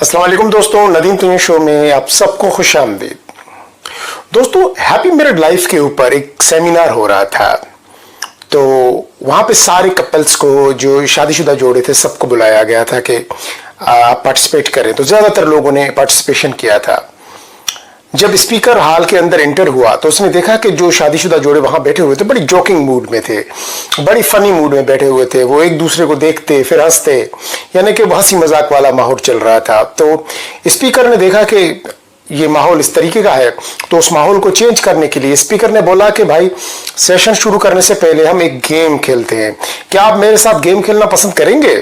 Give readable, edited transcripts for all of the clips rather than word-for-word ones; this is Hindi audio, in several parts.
अस्सलाम वालेकुम दोस्तों, नदीम तुम शो में आप सबको खुश आमदीद। दोस्तों, हैप्पी मैरिड लाइफ के ऊपर एक सेमिनार हो रहा था, तो वहां पे सारे कपल्स को, जो शादीशुदा जोड़े थे, सबको बुलाया गया था कि आप पार्टिसिपेट करें। तो ज्यादातर लोगों ने पार्टिसिपेशन किया था। जब स्पीकर हॉल के अंदर एंटर हुआ तो उसने देखा कि जो शादीशुदा जोड़े वहां बैठे हुए थे बड़ी जोकिंग मूड में थे, बड़ी फनी मूड में बैठे हुए थे। वो एक दूसरे को देखते फिर हंसते, यानी कि हंसी मजाक वाला माहौल चल रहा था। तो स्पीकर ने देखा कि ये माहौल इस तरीके का है, तो उस माहौल को चेंज करने के लिए स्पीकर ने बोला कि भाई, सेशन शुरू करने से पहले हम एक गेम खेलते हैं, क्या आप मेरे साथ गेम खेलना पसंद करेंगे?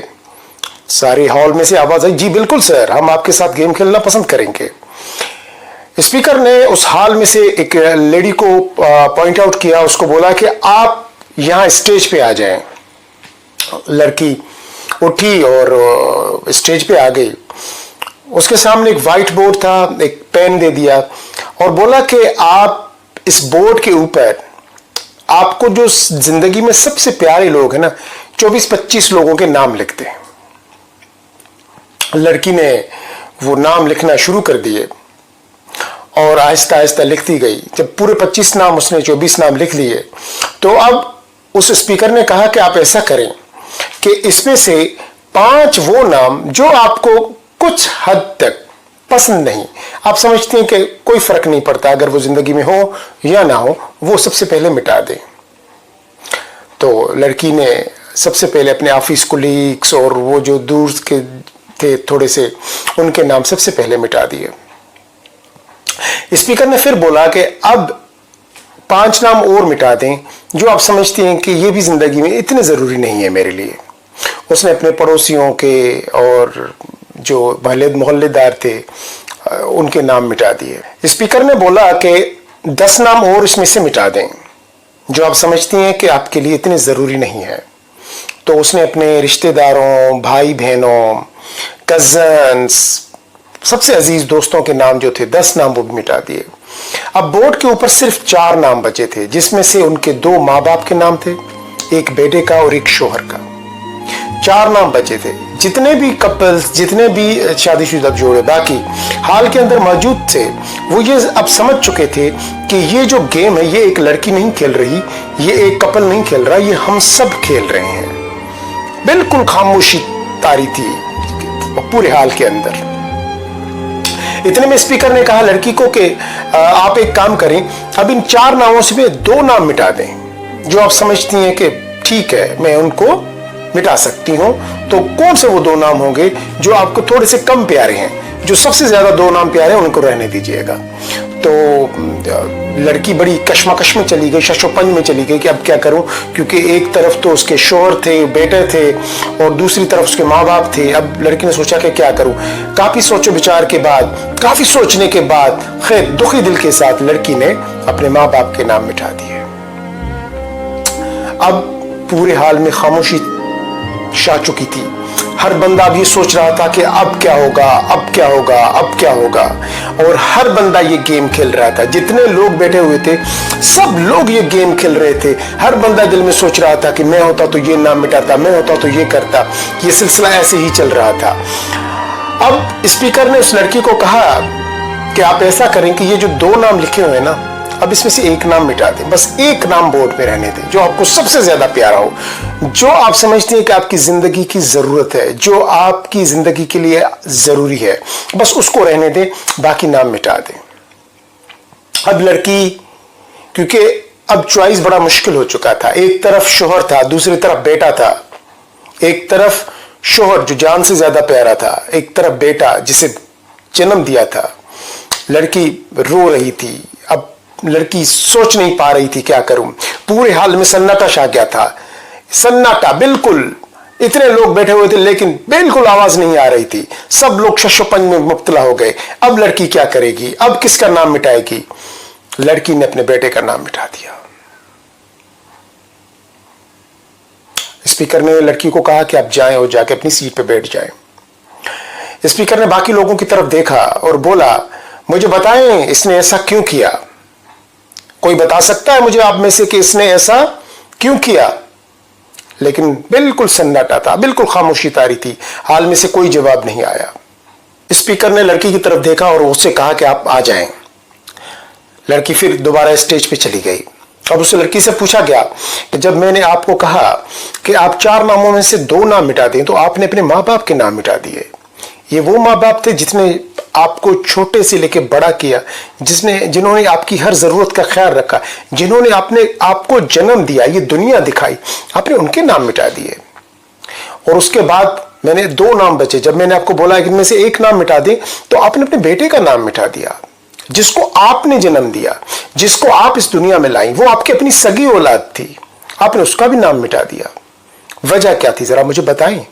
सारे हॉल में से आवाज आई, जी बिल्कुल सर, हम आपके साथ गेम खेलना पसंद करेंगे। स्पीकर ने उस हॉल में से एक लेडी को पॉइंट आउट किया, उसको बोला कि आप यहां स्टेज पे आ जाएं। लड़की उठी और स्टेज पे आ गई। उसके सामने एक व्हाइट बोर्ड था, एक पेन दे दिया और बोला कि आप इस बोर्ड के ऊपर आपको जो जिंदगी में सबसे प्यारे लोग हैं ना, 24-25 लोगों के नाम लिखते हैं। लड़की ने वो नाम लिखना शुरू कर दिए और आहिस्ता आहिस्ता लिखती गई। जब पूरे 25 नाम, उसने 24 नाम लिख लिए, तो अब उस स्पीकर ने कहा कि आप ऐसा करें कि इसमें से 5 वो नाम जो आपको कुछ हद तक पसंद नहीं, आप समझते हैं कि कोई फर्क नहीं पड़ता अगर वो जिंदगी में हो या ना हो, वो सबसे पहले मिटा दें। तो लड़की ने सबसे पहले अपने ऑफिस कोलीग्स और वो जो दूर के थे थोड़े से, उनके नाम सबसे पहले मिटा दिए। स्पीकर ने फिर बोला कि अब 5 नाम और मिटा दें जो आप समझते हैं कि ये भी जिंदगी में इतने जरूरी नहीं है मेरे लिए। उसने अपने पड़ोसियों के और जो मोहल्लेदार थे उनके नाम मिटा दिए। स्पीकर ने बोला कि 10 नाम और इसमें से मिटा दें जो आप समझती हैं कि आपके लिए इतने जरूरी नहीं है। तो उसने अपने रिश्तेदारों, भाई बहनों, कजन्स, सबसे अजीज दोस्तों के नाम जो थे 10 नाम वो मिटा दिए। अब बोर्ड के ऊपर सिर्फ 4 नाम बचे थे, जिसमें से उनके 2 माँ बाप के नाम थे, एक बेटे का और एक शोहर का। 4 नाम बचे थे। जितने भी कपल्स, जितने भी शादीशुदा जोड़े बाकी हाल के अंदर मौजूद थे, वो ये अब समझ चुके थे कि ये जो गेम है, ये एक लड़की नहीं खेल रही, ये एक कपल नहीं खेल रहा, ये हम सब खेल रहे हैं। बिल्कुल खामोशी तारी थी पूरे हाल के अंदर। इतने में स्पीकर ने कहा लड़की को कि आप एक काम करें, अब इन 4 नामों से भी 2 नाम मिटा दें जो आप समझती हैं कि ठीक है, मैं उनको मिटा सकती हूं। तो कौन से वो 2 नाम होंगे जो आपको थोड़े से कम प्यारे हैं? जो सबसे ज्यादा 2 नाम प्यारे हैं उनको रहने दीजिएगा। तो लड़की बड़ी कश्मकश में चली गई, शशोपंज में चली गई कि अब क्या करूं, क्योंकि एक तरफ तो उसके शोहर थे, बेटे थे, और दूसरी तरफ उसके माँ बाप थे। अब लड़की ने सोचा कि क्या करूं। काफी सोचो विचार के बाद, काफी सोचने के बाद, खैर दुखी दिल के साथ लड़की ने अपने माँ बाप के नाम मिटा दिए। अब पूरे हाल में खामोशी छा चुकी थी। हर बंदा अब ये सोच रहा था कि अब क्या होगा, अब क्या होगा, अब क्या होगा, और हर बंदा ये गेम खेल रहा था। जितने लोग बैठे हुए थे सब लोग ये गेम खेल रहे थे। हर बंदा दिल में सोच रहा था कि मैं होता तो ये नाम मिटाता, मैं होता तो ये करता। ये सिलसिला ऐसे ही चल रहा था। अब स्पीकर ने उस लड़की को कहा कि आप ऐसा करें कि ये जो 2 नाम लिखे हुए हैं ना, अब इसमें से एक नाम मिटा दें, बस एक नाम बोर्ड पे रहने दें जो आपको सबसे ज्यादा प्यारा हो, जो आप समझते हैं कि आपकी जिंदगी की जरूरत है, जो आपकी जिंदगी के लिए जरूरी है, बस उसको रहने दें, बाकी नाम मिटा दें। अब लड़की, क्योंकि अब चॉइस बड़ा मुश्किल हो चुका था, एक तरफ शोहर था, दूसरी तरफ बेटा था। एक तरफ शोहर जो जान से ज्यादा प्यारा था, एक तरफ बेटा जिसे जन्म दिया था। लड़की रो रही थी। अब लड़की सोच नहीं पा रही थी क्या करूं। पूरे हाल में सन्नाटा छा गया था, सन्नाटा बिल्कुल। इतने लोग बैठे हुए थे लेकिन बिल्कुल आवाज नहीं आ रही थी। सब लोग शशोपंज में मुब्तला हो गए। अब लड़की क्या करेगी, अब किसका नाम मिटाएगी? लड़की ने अपने बेटे का नाम मिटा दिया। स्पीकर ने लड़की को कहा कि आप जाएं और जाके अपनी सीट पे बैठ जाएं। स्पीकर ने बाकी लोगों की तरफ देखा और बोला, मुझे बताएं इसने ऐसा क्यों किया? कोई बता सकता है मुझे आप में से कि इसने ऐसा क्यों किया? लेकिन बिल्कुल सन्नाटा था, बिल्कुल खामोशी तारी थी। हाल में से कोई जवाब नहीं आया। स्पीकर ने लड़की की तरफ देखा और उससे कहा कि आप आ जाएं। लड़की फिर दोबारा स्टेज पे चली गई। अब उस लड़की से पूछा गया कि जब मैंने आपको कहा कि आप 4 नामों में से 2 नाम मिटा दें तो आपने अपने माँ बाप के नाम मिटा दिए। ये वो माँ बाप थे जिसने आपको छोटे से लेके बड़ा किया, जिन्होंने आपकी हर जरूरत का ख्याल रखा, जिन्होंने आपको जन्म दिया, ये दुनिया दिखाई, आपने उनके नाम मिटा दिए। और उसके बाद मैंने 2 नाम बचे। जब मैंने आपको बोला कि इनमें से 1 नाम मिटा दें तो आपने अपने बेटे का नाम मिटा दिया, जिसको आपने जन्म दिया, जिसको आप इस दुनिया में लाई, वो आपकी अपनी सगी औलाद थी, आपने उसका भी नाम मिटा दिया। वजह क्या थी, जरा मुझे बताएं।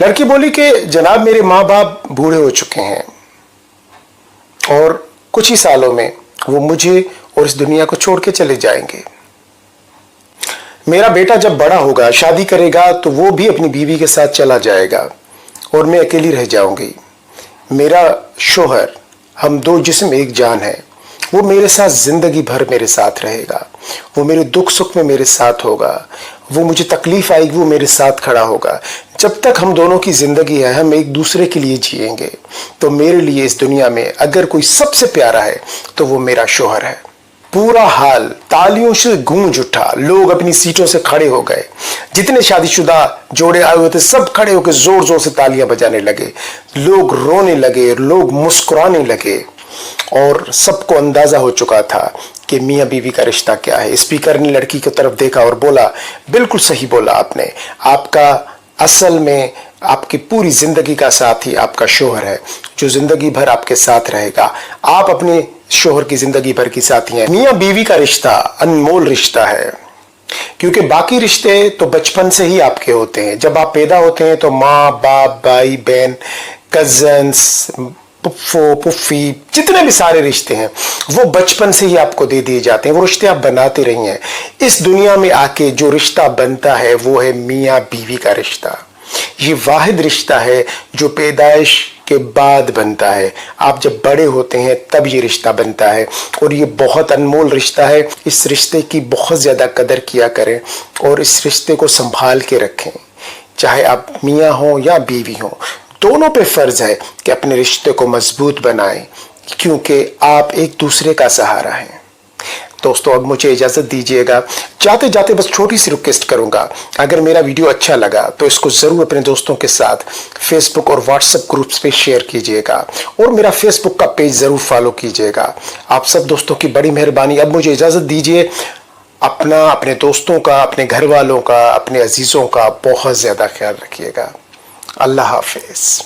लड़की बोली कि जनाब मेरे माँ बाप बूढ़े हो चुके हैं और कुछ ही सालों में वो मुझे और इस दुनिया को छोड़ के चले जाएंगे। मेरा बेटा जब बड़ा होगा, शादी करेगा, तो वो भी अपनी बीवी के साथ चला जाएगा और मैं अकेली रह जाऊंगी। मेरा शोहर, हम 2 जिस्म एक जान है, वो मेरे साथ जिंदगी भर मेरे साथ रहेगा। वो मेरे दुख सुख में मेरे साथ होगा, वो मुझे तकलीफ आएगी वो मेरे साथ खड़ा होगा। जब तक हम दोनों की जिंदगी है हम एक दूसरे के लिए जिएंगे। तो मेरे लिए इस दुनिया में अगर कोई सबसे प्यारा है तो वो मेरा शोहर है। पूरा हाल तालियों से गूंज उठा, लोग अपनी सीटों से खड़े हो गए। जितने शादीशुदा जोड़े आए हुए थे सब खड़े होकर जोर जोर से तालियां बजाने लगे, लोग रोने लगे, लोग मुस्कुराने लगे और सबको अंदाजा हो चुका था कि मियां बीवी का रिश्ता क्या है। स्पीकर ने लड़की की तरफ देखा और बोला, बिल्कुल सही बोला आपने, आपका असल में आपकी पूरी जिंदगी का साथी आपका शोहर है, जो जिंदगी भर आपके साथ रहेगा। आप अपने शोहर की जिंदगी भर की साथी हैं। मियां बीवी का रिश्ता अनमोल रिश्ता है, क्योंकि बाकी रिश्ते तो बचपन से ही आपके होते हैं। जब आप पैदा होते हैं तो माँ बाप, भाई बहन, कजन्स, पुप्पो पुफ्फी, जितने भी सारे रिश्ते हैं वो बचपन से ही आपको दे दिए जाते हैं। वो रिश्ते आप बनाते रही हैं। इस दुनिया में आके जो रिश्ता बनता है वो है मियाँ बीवी का रिश्ता। ये वाहिद रिश्ता है जो पैदाइश के बाद बनता है। आप जब बड़े होते हैं तब ये रिश्ता बनता है और ये बहुत अनमोल रिश्ता है। इस रिश्ते की बहुत ज्यादा कदर किया करें और इस रिश्ते को संभाल के रखें। चाहे आप मियाँ हो या बीवी हो, दोनों पे फर्ज है कि अपने रिश्ते को मजबूत बनाएं, क्योंकि आप एक दूसरे का सहारा हैं। दोस्तों अब मुझे इजाजत दीजिएगा। जाते जाते बस छोटी सी रिक्वेस्ट करूंगा, अगर मेरा वीडियो अच्छा लगा तो इसको जरूर अपने दोस्तों के साथ फेसबुक और व्हाट्सएप ग्रुप्स पे शेयर कीजिएगा और मेरा फेसबुक का पेज जरूर फॉलो कीजिएगा। आप सब दोस्तों की बड़ी मेहरबानी। अब मुझे इजाजत दीजिए। अपना, अपने दोस्तों का, अपने घर वालों का, अपने अजीजों का बहुत ज्यादा ख्याल रखिएगा। अल्लाह हाफिज।